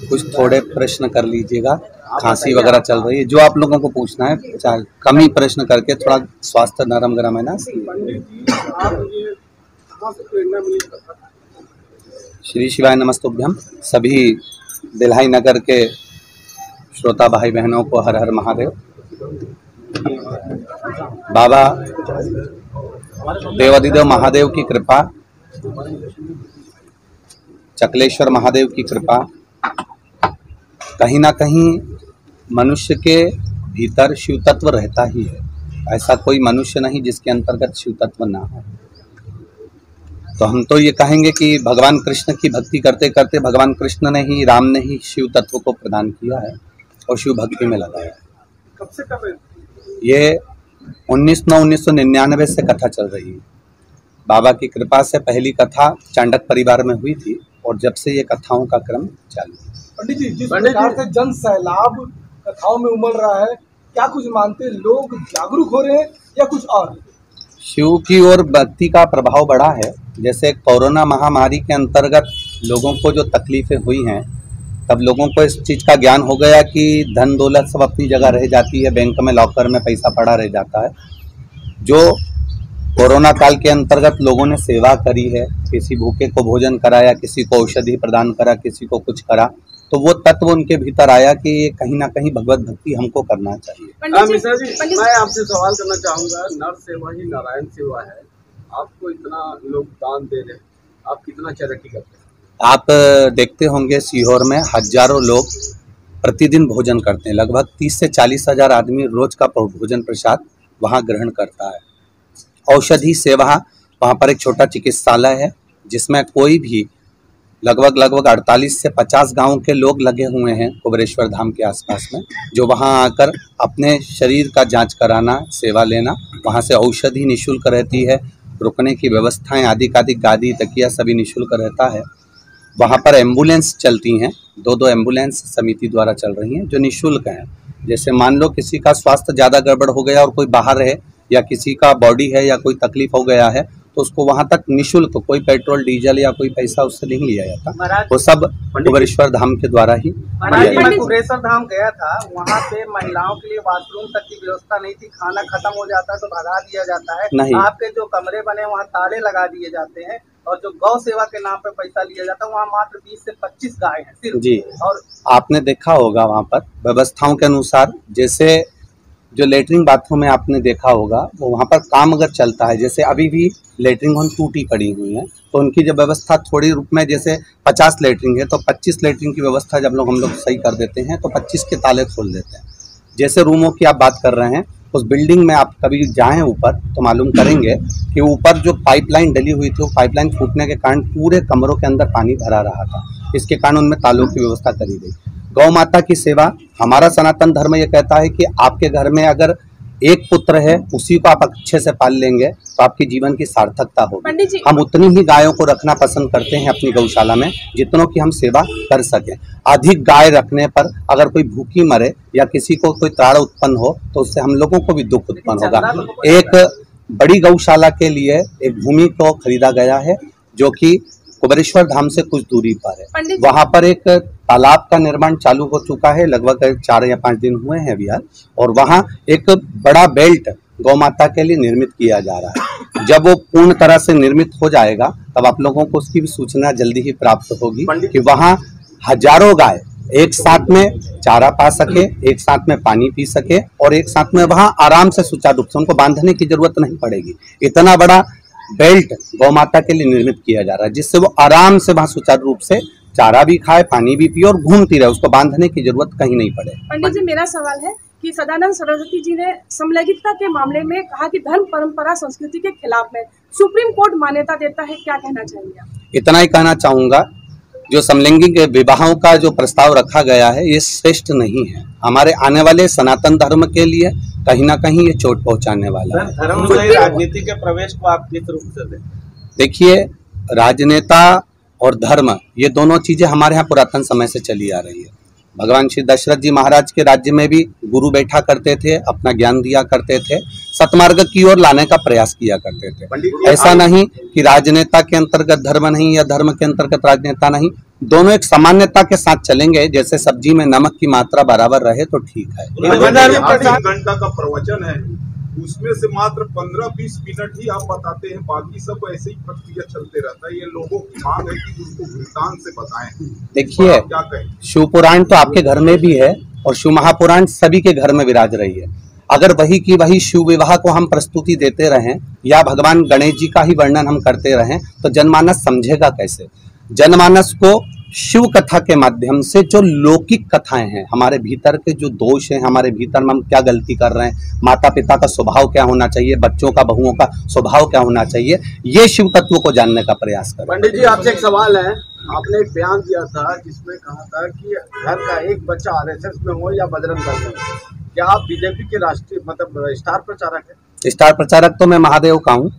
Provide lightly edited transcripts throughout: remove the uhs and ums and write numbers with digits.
कुछ थोड़े प्रश्न कर लीजिएगा, खांसी वगैरह चल रही है, जो आप लोगों को पूछना है चाहे कम ही प्रश्न करके, थोड़ा स्वास्थ्य नरम गरम है ना। श्री शिवाय नमस्तुभ्यम। सभी दिल्हाई नगर के श्रोता भाई बहनों को हर हर महादेव। बाबा देवाधिदेव महादेव की कृपा, चकलेश्वर महादेव की कृपा, कहीं ना कहीं मनुष्य के भीतर शिव तत्व रहता ही है। ऐसा कोई मनुष्य नहीं जिसके अंतर्गत शिव तत्व ना हो। तो हम तो ये कहेंगे कि भगवान कृष्ण की भक्ति करते करते भगवान कृष्ण ने ही, राम ने ही शिव तत्व को प्रदान किया है और शिव भक्ति में लगाया है। कब से कब ये 1999 से कथा चल रही है। बाबा की कृपा से पहली कथा चांडक परिवार में हुई थी और जब से ये कथाओं का क्रम चालू है। पंडित जी, जिस प्रकार से जन सैलाब कथाओं में उमड़ रहा है, क्या कुछ मानते लोग जागरूक हो रहे हैं या कुछ और? शिव की ओर भक्ति का प्रभाव बढ़ा है। जैसे कोरोना महामारी के अंतर्गत लोगों को जो तकलीफें हुई हैं, तब लोगों को इस चीज़ का ज्ञान हो गया कि धन दौलत सब अपनी जगह रह जाती है, बैंक में लॉकर में पैसा पड़ा रह जाता है। जो कोरोना काल के अंतर्गत लोगों ने सेवा करी है, किसी भूखे को भोजन कराया, किसी को औषधि प्रदान करा, किसी को कुछ करा, तो वो तत्व उनके भीतर आया कि ये कहीं ना कहीं भगवत भक्ति हमको करना चाहिए। मिश्रा जी, मैं आपसे सवाल करना चाहूँगा, नर सेवा ही नारायण सेवा है। आपको इतना लोग दान दे रहे हैं, आप कितना चैरिटी करते हैं? आप देखते होंगे सीहोर में हजारों लोग प्रतिदिन भोजन करते हैं। लगभग 30 से 40 हजार आदमी रोज का भोजन प्रसाद वहाँ ग्रहण करता है। औषधि सेवा, वहाँ पर एक छोटा चिकित्सालय है जिसमें कोई भी लगभग 48 से 50 गांव के लोग लगे हुए हैं कुबेरेश्वर धाम के आसपास में, जो वहां आकर अपने शरीर का जांच कराना, सेवा लेना। वहां से औषधि निःशुल्क रहती है, रुकने की व्यवस्थाएं आदि गादी तकिया सभी निःशुल्क रहता है। वहां पर एम्बुलेंस चलती हैं, 2-2 एम्बुलेंस समिति द्वारा चल रही हैं जो निःशुल्क हैं। जैसे मान लो किसी का स्वास्थ्य ज़्यादा गड़बड़ हो गया और कोई बाहर है, या किसी का बॉडी है या कोई तकलीफ हो गया है, तो उसको वहां तक निःशुल्क, कोई पेट्रोल डीजल या कोई पैसा उससे नहीं लिया जाता, वो सब कुबेरेश्वर धाम के द्वारा ही। मैं कुबेरेश्वर धाम गया था, वहाँ पे महिलाओं के लिए वॉशरूम तक की व्यवस्था नहीं थी। खाना खत्म हो जाता है तो भगा दिया जाता है। नहीं, आपके जो कमरे बने वहाँ ताले लगा दिए जाते हैं, और जो गौ सेवा के नाम पे पैसा लिया जाता है, वहाँ मात्र 20 से 25 गाय हैं सिर्फ जी। और आपने देखा होगा वहाँ पर व्यवस्थाओं के अनुसार, जैसे जो लेटरिन बाथरूम में आपने देखा होगा, वो वहाँ पर काम अगर चलता है, जैसे अभी भी लेटरिन होन टूटी पड़ी हुई है, तो उनकी जब व्यवस्था थोड़ी रूप में, जैसे 50 लेटरिन है तो 25 लेटरिन की व्यवस्था जब हम लोग सही कर देते हैं तो 25 के ताले खोल देते हैं। जैसे रूमों की आप बात कर रहे हैं, उस बिल्डिंग में आप कभी जाएं ऊपर तो मालूम करेंगे कि ऊपर जो पाइपलाइन डली हुई थी, वो पाइपलाइन फूटने के कारण पूरे कमरों के अंदर पानी भरा रहा था। इसके कारण उनमें तालों की व्यवस्था करी गई। गौ माता की सेवा, हमारा सनातन धर्म ये कहता है कि आपके घर में अगर एक पुत्र है, उसी को आप अच्छे से पाल लेंगे तो आपके जीवन की सार्थकता होगी। हम उतनी ही गायों को रखना पसंद करते हैं अपनी गौशाला में जितनों की हम सेवा कर सकें। अधिक गाय रखने पर अगर कोई भूखी मरे या किसी को कोई त्राण उत्पन्न हो तो उससे हम लोगों को भी दुख उत्पन्न होगा। एक बड़ी गौशाला के लिए एक भूमि को खरीदा गया है जो कि कुबेरेश्वर धाम से कुछ दूरी पर है। वहां पर एक तालाब का निर्माण चालू हो चुका है, लगभग 4 या 5 दिन हुए हैं अभी, और वहां एक बड़ा बेल्ट गौ माता के लिए निर्मित किया जा रहा है। जब वो पूर्ण तरह से निर्मित हो जाएगा तब आप लोगों को उसकी भी सूचना जल्दी ही प्राप्त होगी कि वहां हजारों गाय एक साथ में चारा पा सके, एक साथ में पानी पी सके, और एक साथ में वहां आराम से सुचारू रूप से, उनको बांधने की जरूरत नहीं पड़ेगी। इतना बड़ा बेल्ट गौ माता के लिए निर्मित किया जा रहा है जिससे वो आराम से वहां सुचारू रूप से चारा भी खाए, पानी भी पिए और घूमती रहे, उसको बांधने की जरूरत कहीं नहीं पड़े। पंडित जी, मेरा सवाल है कि सदानंद सरस्वती जी ने समलैंगिकता के मामले में कहा कि धर्म परंपरा संस्कृति के खिलाफ है, सुप्रीम कोर्ट मान्यता देता है, क्या कहना चाहेंगे आप? इतना ही कहना चाहूंगा, जो समलैंगिक विवाहों का जो प्रस्ताव रखा गया है ये श्रेष्ठ नहीं है। हमारे आने वाले सनातन धर्म के लिए कहीं ना कहीं ये चोट पहुंचाने वाला है। धर्म में राजनीति के प्रवेश को आप किस रूप से देखिए, राजनेता और धर्म ये दोनों चीजें हमारे यहाँ पुरातन समय से चली आ रही है। भगवान श्री दशरथ जी महाराज के राज्य में भी गुरु बैठा करते थे, अपना ज्ञान दिया करते थे, सतमार्ग की ओर लाने का प्रयास किया करते थे। ऐसा नहीं कि राजनेता के अंतर्गत धर्म नहीं या धर्म के अंतर्गत राजनेता नहीं, दोनों एक सामान्यता के साथ चलेंगे। जैसे सब्जी में नमक की मात्रा बराबर रहे तो ठीक है। 3 घंटा का प्रवचन है, उसमें से मात्र 15-20 मिनट ही आप बताते हैं, बाकी सब ऐसे ही प्रक्रिया चलते रहता है। ये लोगों की मांग है कि उसको वृत्तांत से बताएं। देखिए, क्या कहें? शिव पुराण तो आपके घर में भी है और शिव महापुराण सभी के घर में विराज रही है। अगर वही की वही शिव विवाह को हम प्रस्तुति देते रहें या भगवान गणेश जी का ही वर्णन हम करते रहें तो जनमानस समझेगा कैसे? जनमानस को शिव कथा के माध्यम से जो लौकिक कथाएं हैं, हमारे भीतर के जो दोष हैं, हमारे भीतर में हम क्या गलती कर रहे हैं, माता पिता का स्वभाव क्या होना चाहिए, बच्चों का बहुओं का स्वभाव क्या होना चाहिए, ये शिव तत्व को जानने का प्रयास करें। पंडित जी, आपसे एक सवाल है। आपने एक बयान दिया था जिसमें कहा था कि घर का एक बच्चा आरएसएस में हो या बजरंग दल में हो, क्या आप बीजेपी के राष्ट्रीय मतलब स्टार प्रचारक हैं? स्टार प्रचारक तो मैं महादेव का हूँ।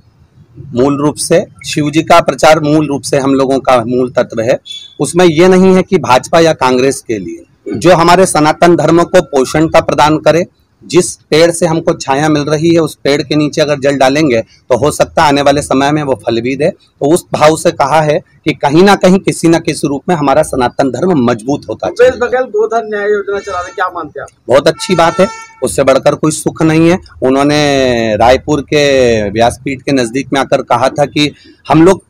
मूल रूप से शिव जी का प्रचार मूल रूप से हम लोगों का मूल तत्व है। उसमें ये नहीं है कि भाजपा या कांग्रेस के लिए, जो हमारे सनातन धर्म को पोषणता प्रदान करे, जिस पेड़ से हमको छाया मिल रही है उस पेड़ के नीचे अगर जल डालेंगे तो हो सकता है आने वाले समय में वो फलविद है। तो उस भाव से कहा है कि कहीं ना कहीं किसी न किसी रूप में हमारा सनातन धर्म मजबूत होता है। बगैर गोधन न्याय योजना चला रहे, क्या मानते हैं आप? बहुत अच्छी बात है, उससे बढ़कर कोई सुख नहीं है। उन्होंने रायपुर के व्यासपीठ के नजदीक में आकर कहा था कि हम लोग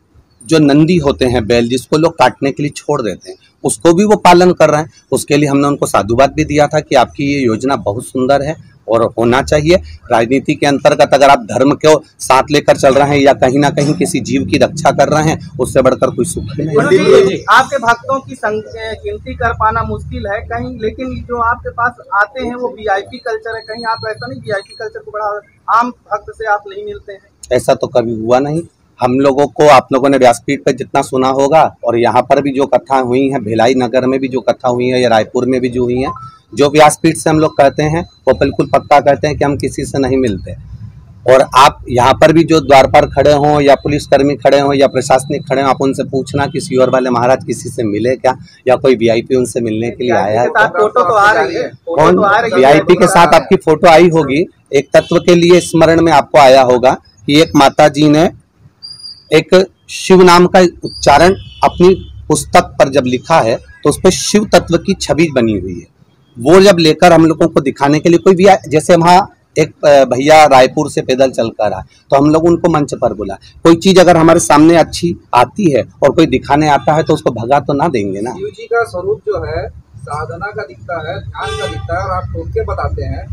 जो नंदी होते हैं, बैल जिसको लोग काटने के लिए छोड़ देते हैं, उसको भी वो पालन कर रहे हैं। उसके लिए हमने उनको साधुवाद भी दिया था कि आपकी ये योजना बहुत सुंदर है और होना चाहिए। राजनीति के अंतर्गत अगर आप धर्म को साथ लेकर चल रहे हैं या कहीं ना कहीं किसी जीव की रक्षा कर रहे हैं, उससे बढ़कर कोई सुख नहीं। आपके भक्तों की गिनती कर पाना मुश्किल है कहीं, लेकिन जो आपके पास आते हैं वो वीआईपी कल्चर है, कहीं आप ऐसा नहीं वीआईपी कल्चर को बड़ा आम भक्त से आप नहीं मिलते हैं? ऐसा तो कभी हुआ नहीं। हम लोगों को, आप लोगों ने व्यासपीठ पर जितना सुना होगा और यहाँ पर भी जो कथा हुई है, भिलाई नगर में भी जो कथा हुई है या रायपुर में भी जो हुई है, जो व्यासपीठ से हम लोग कहते हैं वो बिल्कुल पक्का कहते हैं कि हम किसी से नहीं मिलते। और आप यहाँ पर भी जो द्वार पर खड़े हों या पुलिसकर्मी खड़े हों या प्रशासनिक खड़े हों, आप उनसे पूछना कि सीहोर वाले महाराज किसी से मिले क्या, या कोई वीआईपी उनसे मिलने के लिए आया है? फोटो तो आ रही है। कौन वीआईपी के साथ आपकी फोटो आई होगी? एक तत्व के लिए स्मरण में आपको आया होगा कि एक माता जी ने एक शिव नाम का उच्चारण अपनी पुस्तक पर जब लिखा है तो उस पर शिव तत्व की छवि बनी हुई है। वो जब लेकर हम लोगों को दिखाने के लिए कोई भी, जैसे वहाँ एक भैया रायपुर से पैदल चल कर आए तो हम लोग उनको मंच पर बुला। कोई चीज अगर हमारे सामने अच्छी आती है और कोई दिखाने आता है तो उसको भगा तो ना देंगे ना। शिव जी का स्वरूप जो है साधना का दिखता है, ध्यान का दिखता है, और आप टोटके बताते हैं।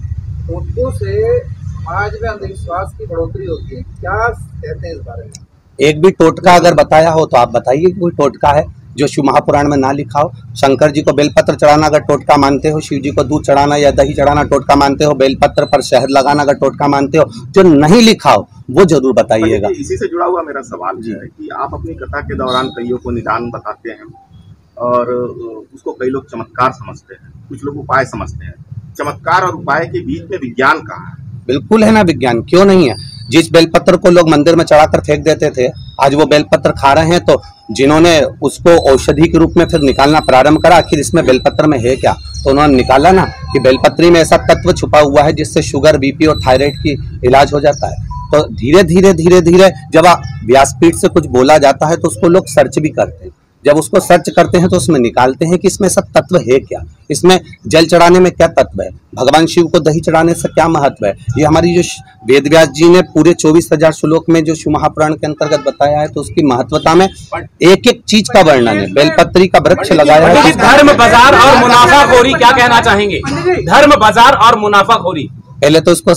टोटकों से समाज में अंधविश्वास की बढ़ोतरी होती है, क्या कहते हैं इस बारे में? एक भी टोटका अगर बताया हो तो आप बताइए कोई टोटका है जो शिव महापुराण में ना लिखा हो। शंकर जी को बेलपत्र चढ़ाना अगर टोटका मानते हो, शिव जी को दूध चढ़ाना या दही चढ़ाना टोटका मानते हो, बेलपत्र पर शहद लगाना अगर टोटका मानते हो, जो नहीं लिखा हो वो जरूर बताइएगा। इसी से जुड़ा हुआ मेरा सवाल है कि आप अपनी कथा के दौरान कईयों को निदान बताते हैं और उसको कई लोग चमत्कार समझते हैं, कुछ लोग उपाय समझते हैं। चमत्कार और उपाय के बीच में विज्ञान कहाँ है? बिल्कुल है ना विज्ञान, क्यों नहीं है। जिस बेलपत्र को लोग मंदिर में चढ़ाकर फेंक देते थे, आज वो बेलपत्र खा रहे हैं। तो जिन्होंने उसको औषधि के रूप में फिर निकालना प्रारंभ करा, आखिर इसमें बेलपत्र में है क्या, तो उन्होंने निकाला ना कि बेलपत्री में ऐसा तत्व छुपा हुआ है जिससे शुगर, बीपी और थायराइड की इलाज हो जाता है। तो धीरे धीरे जब व्यासपीठ से कुछ बोला जाता है तो उसको लोग सर्च भी करते हैं। जब उसको सर्च करते हैं तो उसमें निकालते हैं कि इसमें सब तत्व है क्या, इसमें जल चढ़ाने में क्या तत्व है, भगवान शिव को दही चढ़ाने से क्या महत्व है। ये हमारी जो वेद व्यास जी ने पूरे 24,000 श्लोक में जो शिव महापुराण के अंतर्गत बताया है, तो उसकी महत्वता में एक एक चीज का वर्णन है। बेलपत्री का वृक्ष लगाया है। धर्म बाजार और मुनाफाखोरी क्या कहना चाहेंगे? धर्म बाजार और मुनाफाखोरी, पहले तो उसको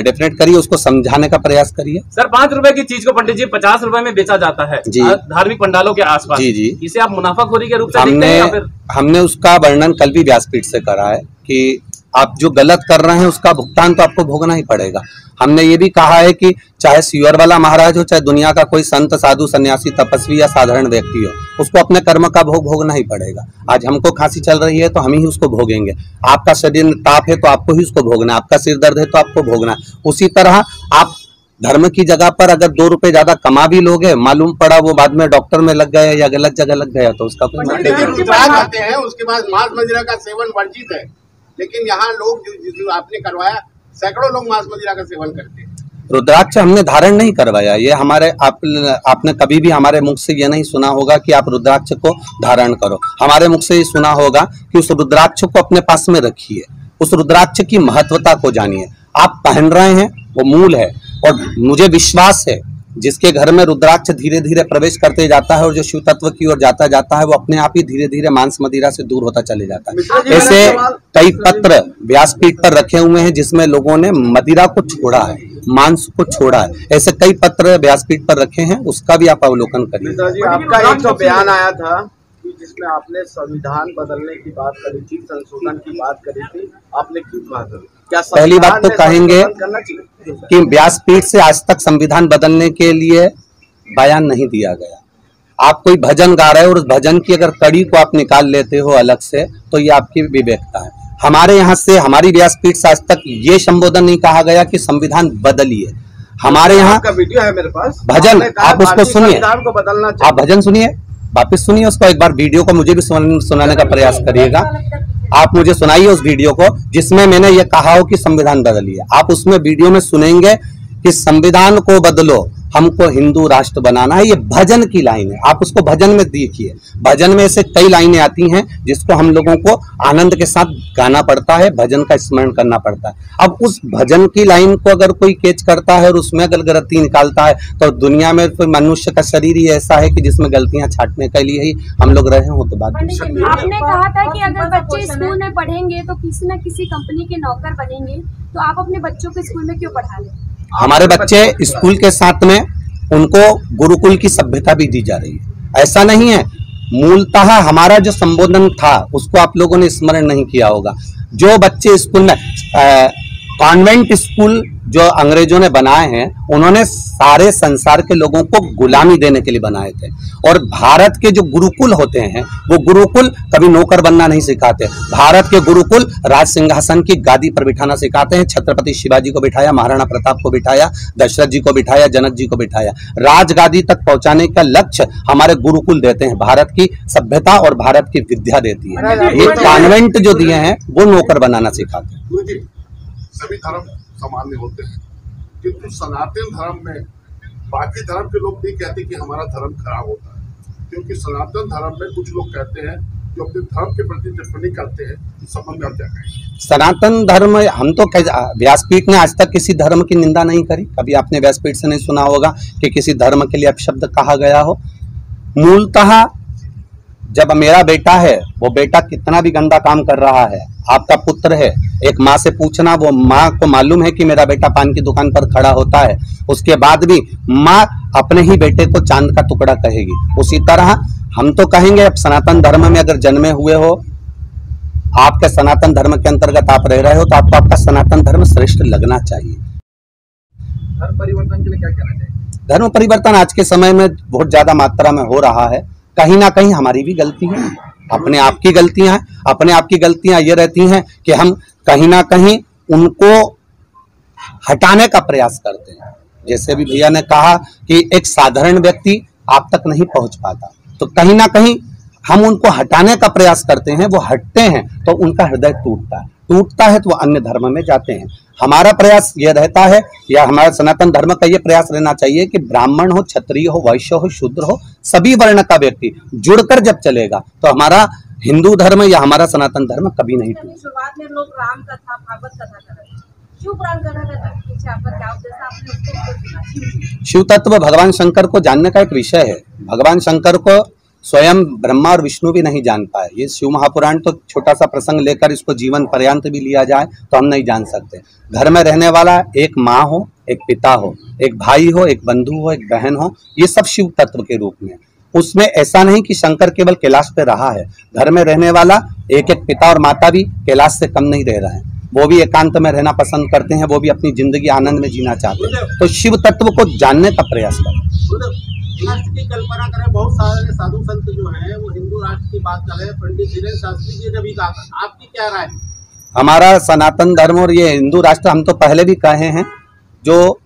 डेफिनेट करिए, उसको समझाने का प्रयास करिए। सर 5 रुपए की चीज को पंडित जी 50 रुपए में बेचा जाता है जी, धार्मिक पंडालों के आसपास। जी, इसे आप मुनाफाखोरी के रूप से देखते हैं या फिर? हमने उसका वर्णन कल भी व्यासपीठ से करा है कि आप जो गलत कर रहे हैं उसका भुगतान तो आपको भोगना ही पड़ेगा। हमने ये भी कहा है कि चाहे सीहोर वाला महाराज हो, चाहे दुनिया का कोई संत, साधु, सन्यासी, तपस्वी या साधारण व्यक्ति हो, उसको अपने कर्म का भोग भोगना ही पड़ेगा। आज हमको खांसी चल रही है तो हम ही उसको भोगेंगे। आपका शरीर में ताप है तो आपको ही उसको भोगना, आपका सिर दर्द है तो आपको भोगना। उसी तरह आप धर्म की जगह पर अगर 2 रुपए ज्यादा कमा भी लोगे, मालूम पड़ा वो बाद में डॉक्टर में लग गए या गलत जगह लग गया तो उसका कोई आते हैं। उसके बाद मांस मदिरा का सेवन वर्जित है, लेकिन यहाँ लोग जो आपने करवाया, सैकड़ों लोग मांस मदिरा का सेवन करते हैं। रुद्राक्ष हमने धारण नहीं करवाया, ये हमारे आपने कभी भी हमारे मुख से ये नहीं सुना होगा कि आप रुद्राक्ष को धारण करो। हमारे मुख से ये सुना होगा कि उस रुद्राक्ष को अपने पास में रखिए, उस रुद्राक्ष की महत्वता को जानिए। आप पहन रहे हैं वो मूल है, और मुझे विश्वास है जिसके घर में रुद्राक्ष धीरे धीरे प्रवेश करते जाता है और जो शिव तत्व की ओर जाता है वो अपने आप ही धीरे धीरे मांस मदिरा से दूर होता चले जाता है। ऐसे कई पत्र व्यासपीठ पर रखे हुए हैं जिसमें लोगों ने मदिरा को छोड़ा है, मांस को छोड़ा है। ऐसे कई पत्र व्यासपीठ पर रखे हैं, उसका भी आप अवलोकन करिए। आपका एक तो बयान आया था कि जिसमें आपने संविधान बदलने की बात करी थी, संशोधन की बात करी थी, आपने क्यों कहा था? क्या पहली बात तो कहेंगे कि व्यासपीठ से आज तक संविधान बदलने के लिए बयान नहीं दिया गया। आप कोई भजन गा रहे हो और उस भजन की अगर कड़ी को आप निकाल लेते हो अलग से तो ये आपकी विवेकता है। हमारे यहाँ से, हमारी व्यासपीठ से आज तक ये संबोधन नहीं कहा गया कि संविधान बदलिए। हमारे यहाँ का वीडियो है मेरे पास, भजन आप उसको सुनिए, को बदलना आप भजन सुनिए, वापिस सुनिए उसको एक बार। वीडियो को मुझे भी सुनाने का प्रयास करिएगा। आप मुझे सुनाइए उस वीडियो को जिसमें मैंने ये कहा हो कि संविधान बदलिए। आप उसमें वीडियो में सुनेंगे कि संविधान को बदलो, हमको हिंदू राष्ट्र बनाना है। ये भजन की लाइन है, आप उसको भजन में देखिए। भजन में ऐसे कई लाइनें आती हैं जिसको हम लोगों को आनंद के साथ गाना पड़ता है, भजन का स्मरण करना पड़ता है। अब उस भजन की लाइन को अगर कोई कैच करता है और उसमें अगर गलती निकालता है तो दुनिया में कोई मनुष्य का शरीर ही ऐसा है कि जिसमें गलतियां छांटने के लिए ही हम लोग रहे हो। तो बात आपने कहा था कि अगर बच्चे स्कूल में पढ़ेंगे तो किसी न किसी कंपनी के नौकर बनेंगे, तो आप अपने बच्चों को स्कूल में क्यों पढ़ा रहे? हमारे बच्चे स्कूल के साथ में उनको गुरुकुल की सभ्यता भी दी जा रही है। ऐसा नहीं है, मूलतः हमारा जो संबोधन था उसको आप लोगों ने स्मरण नहीं किया होगा। जो बच्चे स्कूल में कॉन्वेंट स्कूल जो अंग्रेजों ने बनाए हैं, उन्होंने सारे संसार के लोगों को गुलामी देने के लिए बनाए थे। और भारत के जो गुरुकुल होते हैं वो गुरुकुल कभी नौकर बनना नहीं सिखाते। भारत के गुरुकुल राज सिंहासन की गादी पर बिठाना सिखाते हैं। छत्रपति शिवाजी को बिठाया, महाराणा प्रताप को बिठाया, दशरथ जी को बिठाया, जनक जी को बिठाया। राजगादी तक पहुंचाने का लक्ष्य हमारे गुरुकुल देते हैं, भारत की सभ्यता और भारत की विद्या देती है। ये कॉन्वेंट जो दिए हैं वो नौकर बनाना सिखाते हैं। सभी धर्म सामान्य होते हैं, किंतु सनातन धर्म में बाकी धर्म के लोग नहीं कहते कि हमारा धर्म खराब होता है, क्योंकि सनातन धर्म में कुछ लोग कहते हैं जो अपने धर्म के प्रति टिप्पणी करते हैं। इस संबंध में आप क्या कहेंगे? सनातन धर्म, हम तो व्यासपीठ ने आज तक किसी धर्म की निंदा नहीं करी। कभी आपने व्यासपीठ से नहीं सुना होगा कि किसी धर्म के लिए अपशब्द कहा गया हो। मूलतः जब मेरा बेटा है, वो बेटा कितना भी गंदा काम कर रहा है, आपका पुत्र है, एक माँ से पूछना, वो माँ को मालूम है कि मेरा बेटा पान की दुकान पर खड़ा होता है, उसके बाद भी माँ अपने ही बेटे को चांद का टुकड़ा कहेगी। उसी तरह हम तो कहेंगे, अब सनातन धर्म में अगर जन्मे हुए हो, आपके सनातन धर्म के अंतर्गत आप रह रहे हो, तो आपको आपका सनातन धर्म श्रेष्ठ लगना चाहिए। धर्म परिवर्तन के लिए क्या कहना चाहिए? धर्म परिवर्तन आज के समय में बहुत ज्यादा मात्रा में हो रहा है। कहीं ना कहीं हमारी भी गलती है, अपने आप की गलतियां हैं। अपने आप की गलतियां ये रहती हैं कि हम कहीं ना कहीं उनको हटाने का प्रयास करते हैं। जैसे भी भैया ने कहा कि एक साधारण व्यक्ति आप तक नहीं पहुंच पाता, तो कहीं ना कहीं हम उनको हटाने का प्रयास करते हैं। वो हटते हैं तो उनका हृदय टूटता है तो वो अन्य धर्म में जाते हैं। हमारा प्रयास ये रहता है, या हमारा सनातन धर्म का ये प्रयास रहना चाहिए कि ब्राह्मण हो, क्षत्रिय हो, वैश्य हो, शूद्र हो, सभी वर्ण का व्यक्ति जुड़कर जब चलेगा तो हमारा हिंदू धर्म या हमारा सनातन धर्म कभी नहीं टूटेगा। शुरुआत में लोग राम कथा, भागवत कथा कर रहे हैं, शिव पुराण कथा कर रहे हैं, पीछे आपका क्या उद्देश्य, आपने उसको शिव तत्व भगवान शंकर को जानने का एक विषय है। भगवान शंकर को स्वयं ब्रह्मा और विष्णु भी नहीं जान पाए। ये शिव महापुराण तो छोटा सा प्रसंग लेकर इसको जीवन पर्यंत भी लिया जाए तो हम नहीं जान सकते। घर में रहने वाला एक माँ हो, एक पिता हो, एक भाई हो, एक बंधु हो, एक बहन हो, ये सब शिव तत्व के रूप में। उसमें ऐसा नहीं कि शंकर केवल कैलाश पे रहा है। घर में रहने वाला एक एक पिता और माता भी कैलाश से कम नहीं रह रहे हैं। वो भी एकांत में रहना पसंद करते हैं, वो भी अपनी जिंदगी आनंद में जीना चाहते हैं। तो शिव तत्व को जानने का प्रयास करें। राष्ट्र की कल्पना करें, बहुत सारे साधु संत जो हैं वो हिंदू राष्ट्र की बात कर रहे हैं। पंडित धीरेन्द्र शास्त्री जी ने भी कहा, आपकी क्या राय? हमारा सनातन धर्म और ये हिंदू राष्ट्र, हम तो पहले भी कहे हैं, जो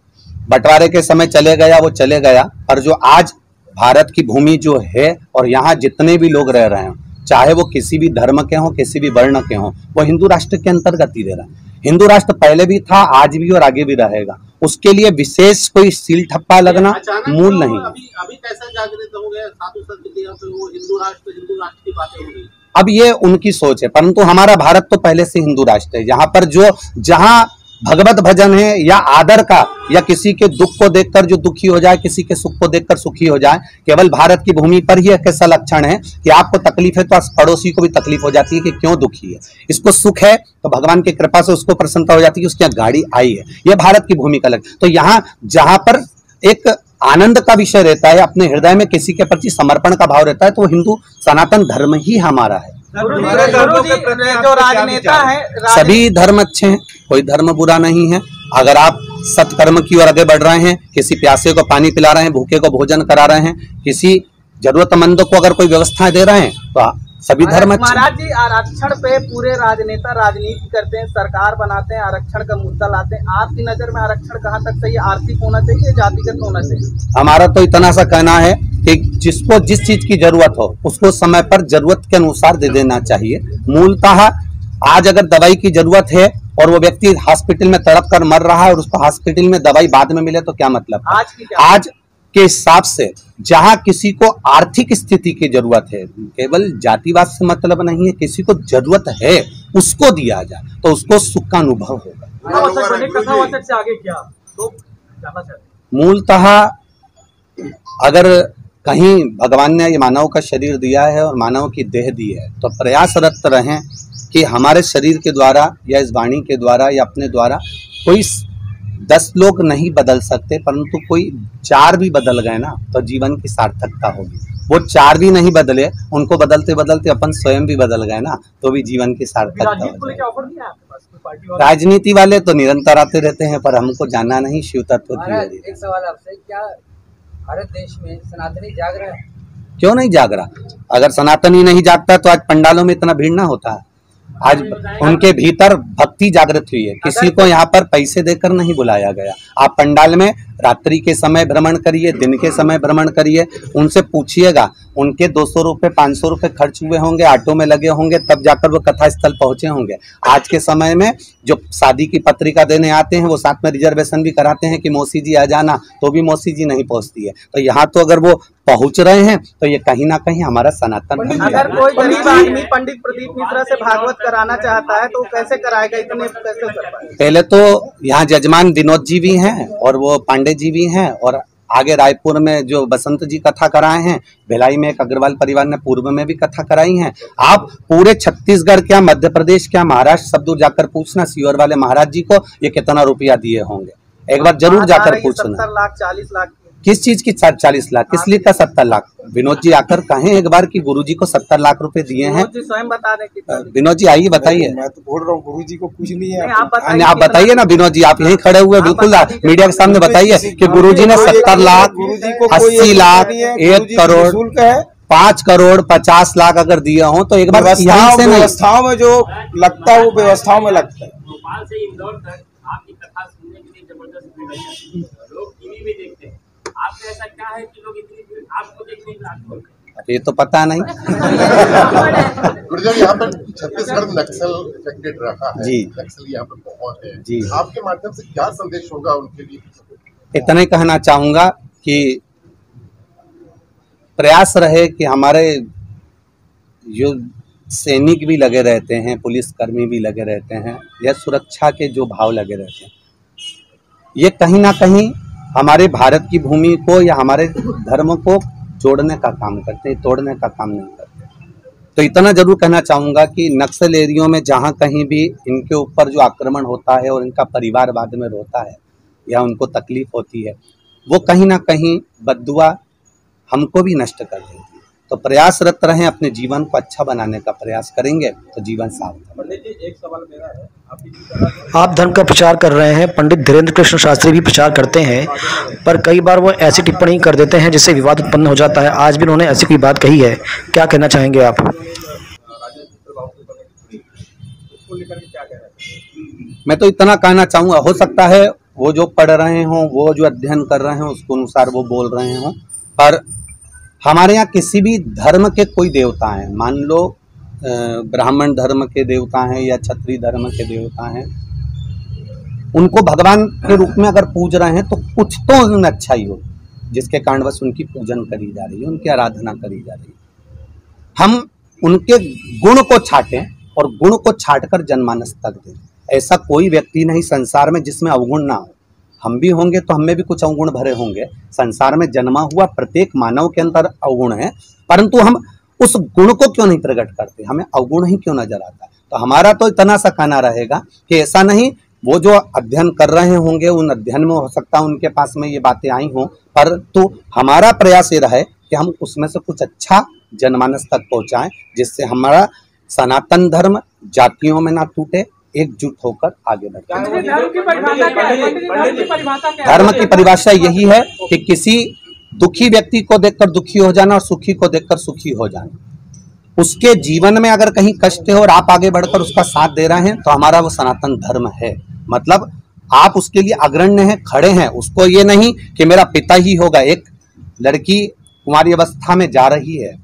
बंटवारे के समय चले गया वो चले गया, पर जो आज भारत की भूमि जो है और यहाँ जितने भी लोग रह रहे हैं, चाहे वो किसी भी धर्म के हों, किसी भी वर्ण के हों, वो हिंदू राष्ट्र के अंतर्गत ही रह रहा है। हिंदू राष्ट्र पहले भी था, आज भी और आगे भी रहेगा। उसके लिए विशेष कोई सील ठप्पा लगना मूल नहीं। अभी कैसे जागृत हो गए साधु संत पे, वो हिंदू राष्ट्र की बातें हो गई। अब ये उनकी सोच है, परंतु हमारा भारत तो पहले से हिंदू राष्ट्र है। यहाँ पर जहाँ भगवत भजन है या आदर का, या किसी के दुख को देखकर जो दुखी हो जाए, किसी के सुख को देखकर सुखी हो जाए, केवल भारत की भूमि पर ही एक ऐसा लक्षण है कि आपको तकलीफ है तो पड़ोसी को भी तकलीफ हो जाती है कि क्यों दुखी है। इसको सुख है तो भगवान की कृपा से उसको प्रसन्नता हो जाती है कि उसकी गाड़ी आई है। यह भारत की भूमि का लक्षण। तो यहाँ जहां पर एक आनंद का विषय रहता है, अपने हृदय में किसी के प्रति समर्पण का भाव रहता है, तो हिंदू सनातन धर्म ही हमारा है। जो राजनेता है, सभी धर्म अच्छे हैं, कोई धर्म बुरा नहीं है। अगर आप सत्कर्म की ओर आगे बढ़ रहे हैं, किसी प्यासे को पानी पिला रहे हैं, भूखे को भोजन करा रहे हैं, किसी जरूरतमंद को अगर कोई व्यवस्थाएं दे रहे हैं, तो सभी धर्म अच्छे। महाराज जी, आरक्षण पे पूरे राजनेता राजनीति करते हैं, सरकार बनाते हैं, आरक्षण का मुद्दा लाते हैं। आपकी नजर में आरक्षण कहाँ तक सही है? आर्थिक होना चाहिए, जातिगत होना चाहिए? हमारा तो इतना सा कहना है कि जिसको जिस चीज की जरूरत हो उसको समय पर जरूरत के अनुसार दे देना चाहिए। मूलतः आज अगर दवाई की जरूरत है और वो व्यक्ति हॉस्पिटल में तड़प कर मर रहा है और उसको हॉस्पिटल में दवाई बाद में मिले तो क्या मतलब? आज के हिसाब से जहां किसी को आर्थिक स्थिति की जरूरत है, केवल जातिवाद से मतलब नहीं है, किसी को जरूरत है उसको दिया जाए तो उसको सुख का अनुभव होगा। मूलतः अगर कहीं भगवान ने ये मानव का शरीर दिया है और मानव की देह दी है, तो प्रयासरत रहें कि हमारे शरीर के द्वारा या इस वाणी के द्वारा या अपने द्वारा कोई 10 लोग नहीं बदल सकते, परंतु कोई 4 भी बदल गए ना तो जीवन की सार्थकता होगी। वो 4 भी नहीं बदले, उनको बदलते बदलते अपन स्वयं भी बदल गए ना तो भी जीवन की सार्थकता होगी। राजनीति वाले तो निरंतर आते रहते हैं, पर हमको जाना नहीं शिव तत्व की। एक सवाल आपसे, क्या भारत देश में सनातनी जाग रहा है? क्यों नहीं जाग रहा? अगर सनातनी नहीं जागता तो आज पंडालों में इतना भीड़ ना होता है। आज उनके भीतर भक्ति जागृत हुई है। किसी को यहाँ पर पैसे देकर नहीं बुलाया गया। आप पंडाल में रात्रि के समय भ्रमण करिए, दिन के समय भ्रमण करिए, उनसे पूछिएगा, उनके 200 रुपये 500 रुपये खर्च हुए होंगे, ऑटो में लगे होंगे, तब जाकर वो कथा स्थल पहुंचे होंगे। आज के समय में जो शादी की पत्रिका देने आते हैं वो साथ में रिजर्वेशन भी कराते हैं कि मौसी जी आ जाना, तो भी मौसी जी नहीं पहुंचती है। तो यहाँ तो अगर वो पहुंच रहे हैं तो ये कहीं ना कहीं हमारा सनातन। अगर कोई गरीब आदमी पंडित प्रदीप मिश्रा से भागवत कराना चाहता है तो कैसे कराएगा? इतने कैसे कर पाएगा? पहले तो यहाँ जजमान विनोद जी भी हैं और वो पांडे जी भी हैं, और आगे रायपुर में जो बसंत जी कथा कराए हैं, भिलाई में एक अग्रवाल परिवार ने पूर्व में भी कथा कराई हैं। आप पूरे छत्तीसगढ़ क्या, मध्य प्रदेश क्या, महाराष्ट्र सब दूर जाकर पूछना सीहोर वाले महाराज जी को ये कितना रुपया दिए होंगे, एक बार जरूर जाकर पूछना। 70 लाख 40 लाख किस चीज की 40 लाख? किस लिए का 70 लाख? विनोद जी आकर कहें एक बार कि गुरुजी को 70 लाख रुपए दिए हैं। स्वयं बता दें। विनोद जी आइए बताइए। मैं तो बोल रहा हूँ गुरुजी को कुछ नहीं है। आप बताइए ना विनोद जी, आप यहीं खड़े हुए बिल्कुल मीडिया के सामने बताइए कि गुरुजी ने 70 लाख, 80 लाख, 1 करोड़, 5 करोड़ 50 लाख अगर दिए हों तो एक बार व्यवस्थाओं में जो लगता है वो व्यवस्थाओं में लगता है। भोपाल से इंदौर तक आपकी कथा सुनने के लिए जबरदस्त लोग टीवी में देखते हैं। आपने ऐसा क्या है कि लोग इतनी भीड़ आपको देखने के लिए? ये तो पता नहीं। गुरुजी, यहाँ पर छत्तीसगढ़ नक्सल इफेक्टेड रहा है जी, नक्सल यहाँ पर बहुत है जी। आपके माध्यम से क्या संदेश होगा उनके लिए? इतना ही कहना चाहूंगा कि प्रयास रहे कि हमारे जो सैनिक भी लगे रहते हैं, पुलिसकर्मी भी लगे रहते हैं, या सुरक्षा के जो भाव लगे रहते हैं, ये कहीं ना कहीं हमारे भारत की भूमि को या हमारे धर्म को जोड़ने का काम करते हैं, तोड़ने का काम नहीं करते। तो इतना जरूर कहना चाहूँगा कि नक्सल एरियो में जहाँ कहीं भी इनके ऊपर जो आक्रमण होता है और इनका परिवार बाद में रोता है या उनको तकलीफ होती है, वो कहीं ना कहीं बद्दुआ हमको भी नष्ट कर देती है। तो प्रयासरत रहें, अपने जीवन को अच्छा बनाने का प्रयास करेंगे तो जीवन सार्थक। पंडित जी, एक सवाल मेरा है, आप धर्म का प्रचार कर रहे हैं, पंडित धीरेन्द्र कृष्ण शास्त्री भी प्रचार करते हैं, पर कई बार वो ऐसी टिप्पणी कर देते हैं जिससे विवाद उत्पन्न हो जाता है। आज भी उन्होंने ऐसी कोई बात कही है, क्या कहना चाहेंगे आप? मैं तो इतना कहना चाहूँगा, हो सकता है वो जो पढ़ रहे हों, वो जो अध्ययन कर रहे हों, उसके अनुसार वो बोल रहे हों। पर हमारे यहाँ किसी भी धर्म के कोई देवता हैं, मान लो ब्राह्मण धर्म के देवता हैं या क्षत्रिय धर्म के देवता हैं, उनको भगवान के रूप में अगर पूज रहे हैं तो कुछ तो उनमें अच्छाई हो, जिसके कारणवश उनकी पूजन करी जा रही है, उनकी आराधना करी जा रही है। हम उनके गुण को छाटें और गुण को छाटकर जनमानस तक दें। ऐसा कोई व्यक्ति नहीं संसार में जिसमें अवगुण ना हो। हम भी होंगे तो हमें भी कुछ अवगुण भरे होंगे। संसार में जन्मा हुआ प्रत्येक मानव के अंदर अवगुण है, परंतु हम उस गुण को क्यों नहीं प्रकट करते, हमें अवगुण ही क्यों नजर आता है। तो हमारा तो इतना सा कहना रहेगा कि ऐसा नहीं, वो जो अध्ययन कर रहे होंगे उन अध्ययन में हो सकता है उनके पास में ये बातें आई हों, परंतु हमारा प्रयास ये रहे कि हम उसमें से कुछ अच्छा जनमानस तक पहुंचाएं, जिससे हमारा सनातन धर्म जातियों में ना टूटे, एकजुट होकर आगे बढ़े। धर्म की परिभाषा यही है कि किसी दुखी व्यक्ति को देखकर दुखी हो जाना और सुखी को देखकर सुखी हो जाना। उसके जीवन में अगर कहीं कष्ट है और आप आगे बढ़कर उसका साथ दे रहे हैं तो हमारा वो सनातन धर्म है। मतलब आप उसके लिए अग्रण्य हैं, खड़े हैं। उसको ये नहीं कि मेरा पिता ही होगा। एक लड़की कुंवारी अवस्था में जा रही है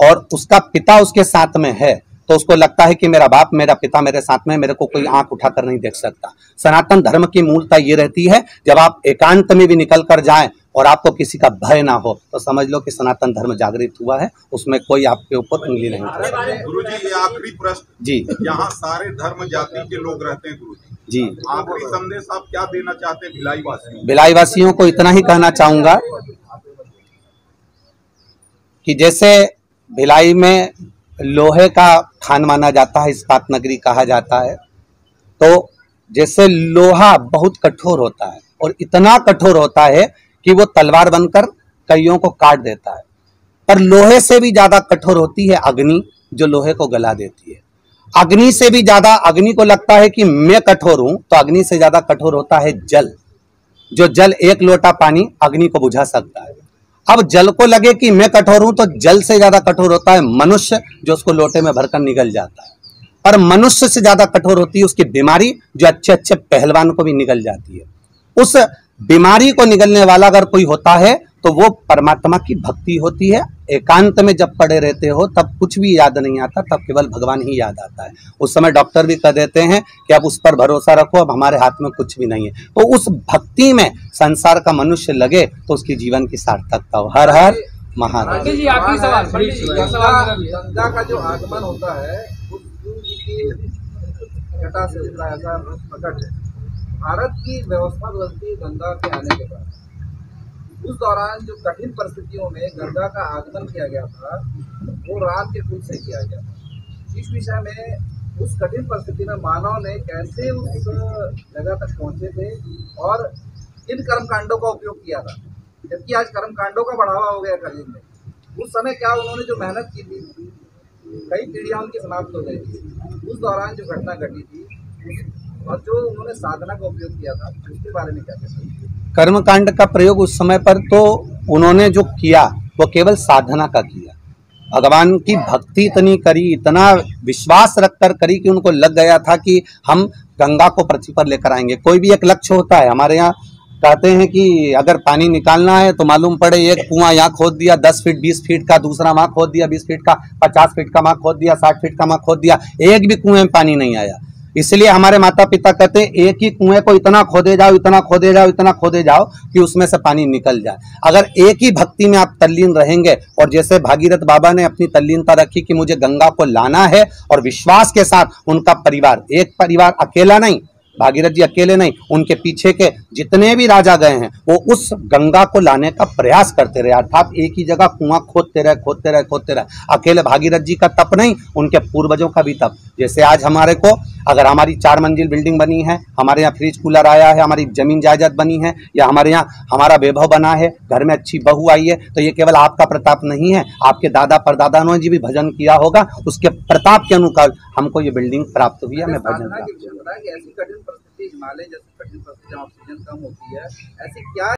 और उसका पिता उसके साथ में है, तो उसको लगता है कि मेरा बाप, मेरा पिता मेरे साथ में, मेरे को कोई आंख उठाकर नहीं देख सकता। सनातन धर्म की मूलता ये रहती है, जब आप एकांत में भी निकल कर जाएं और आपको किसी का भय ना हो, तो समझ लो कि सनातन धर्म जागृत हुआ है, उसमें कोई आपके ऊपर उंगली नहीं कर सकता। गुरुजी, ये आखिरी प्रश्न जी, यहाँ सारे धर्म जाति के लोग रहते हैं गुरुजी जी, आखिरी संदेश आप क्या देना चाहते हैं भिलाई वासियों? भिलाई वासियों को इतना ही कहना चाहूंगा कि जैसे भिलाई में लोहे का खान माना जाता है, इस्पात नगरी कहा जाता है, तो जैसे लोहा बहुत कठोर होता है और इतना कठोर होता है कि वो तलवार बनकर कईयों को काट देता है, पर लोहे से भी ज्यादा कठोर होती है अग्नि, जो लोहे को गला देती है। अग्नि से भी ज्यादा, अग्नि को लगता है कि मैं कठोर हूं, तो अग्नि से ज्यादा कठोर होता है जल। जो जल एक लोटा पानी अग्नि को बुझा सकता है। अब जल को लगे कि मैं कठोर हूं, तो जल से ज्यादा कठोर होता है मनुष्य, जो उसको लोटे में भरकर निगल जाता है। पर मनुष्य से ज्यादा कठोर होती है उसकी बीमारी, जो अच्छे अच्छे पहलवान को भी निगल जाती है। उस बीमारी को निगलने वाला अगर कोई होता है तो वो परमात्मा की भक्ति होती है। एकांत में जब पड़े रहते हो तब कुछ भी याद नहीं आता, तब केवल भगवान ही याद आता है। उस समय डॉक्टर भी कह देते हैं कि अब उस पर भरोसा रखो, अब हमारे हाथ में कुछ भी नहीं है। तो उस भक्ति में संसार का मनुष्य लगे तो उसकी जीवन की सार्थकता हो। हर हर महादेव। गंगा का जो आगमन होता है घटा से होता है, ऐसा प्रकट है। भारत की व्यवस्था बदलती है गंगा के आने के बाद। उस दौरान जो कठिन परिस्थितियों में गंगा का आगमन किया गया था, वो राम के कुल से किया गया था। इस विषय में उस कठिन परिस्थिति में मानव ने कैसे उस जगह तक पहुंचे थे और किन कर्मकांडों का उपयोग किया था, जबकि आज कर्मकांडों का बढ़ावा हो गया कलयुग में। उस समय क्या उन्होंने जो मेहनत की थी, कई पीढ़ियां उनकी समाप्त हो गई थी। उस दौरान जो घटना घटी थी और जो उन्होंने साधना का उपयोग किया था, उसके बारे में क्या कहते हैं? कर्मकांड का प्रयोग उस समय पर तो उन्होंने जो किया वो केवल साधना का किया। भगवान की भक्ति इतनी करी, इतना विश्वास रखकर करी कि उनको लग गया था कि हम गंगा को पृथ्वी पर लेकर आएंगे। कोई भी एक लक्ष्य होता है। हमारे यहाँ कहते हैं कि अगर पानी निकालना है तो मालूम पड़े एक कुआं यहाँ खोद दिया 10 फीट 20 फीट का, दूसरा वहाँ खोद दिया 20 फीट का, 50 फीट का वहाँ खोद दिया, 60 फीट का वहाँ खोद दिया, एक भी कुएं में पानी नहीं आया। इसलिए हमारे माता पिता कहते हैं एक ही कुएं को इतना खोदे जाओ, इतना खोदे जाओ, इतना खोदे जाओ कि उसमें से पानी निकल जाए। अगर एक ही भक्ति में आप तल्लीन रहेंगे, और जैसे भागीरथ बाबा ने अपनी तल्लीनता रखी कि मुझे गंगा को लाना है, और विश्वास के साथ उनका परिवार, एक परिवार अकेला नहीं, भागीरथ जी अकेले नहीं, उनके पीछे के जितने भी राजा गए हैं वो उस गंगा को लाने का प्रयास करते रहे। अर्थात एक ही जगह कुआं खोदते रहे। अकेले भागीरथ जी का तप नहीं, उनके पूर्वजों का भी तप। जैसे आज हमारे को अगर हमारी 4 मंजिल बिल्डिंग बनी है, हमारे यहाँ फ्रिज कूलर आया है, हमारी जमीन जायदाद बनी है, या हमारे यहाँ हमारा वैभव बना है, घर में अच्छी बहू आई है, तो ये केवल आपका प्रताप नहीं है, आपके दादा परदादा ने जी भी भजन किया होगा, उसके प्रताप के अनुसार हमको ये बिल्डिंग प्राप्त हुई है। मैं भजन ऐसी कठिन परिस्थिति, हिमालय जैसी कठिन परिस्थिति, ऑक्सीजन कम होती है, ऐसी क्या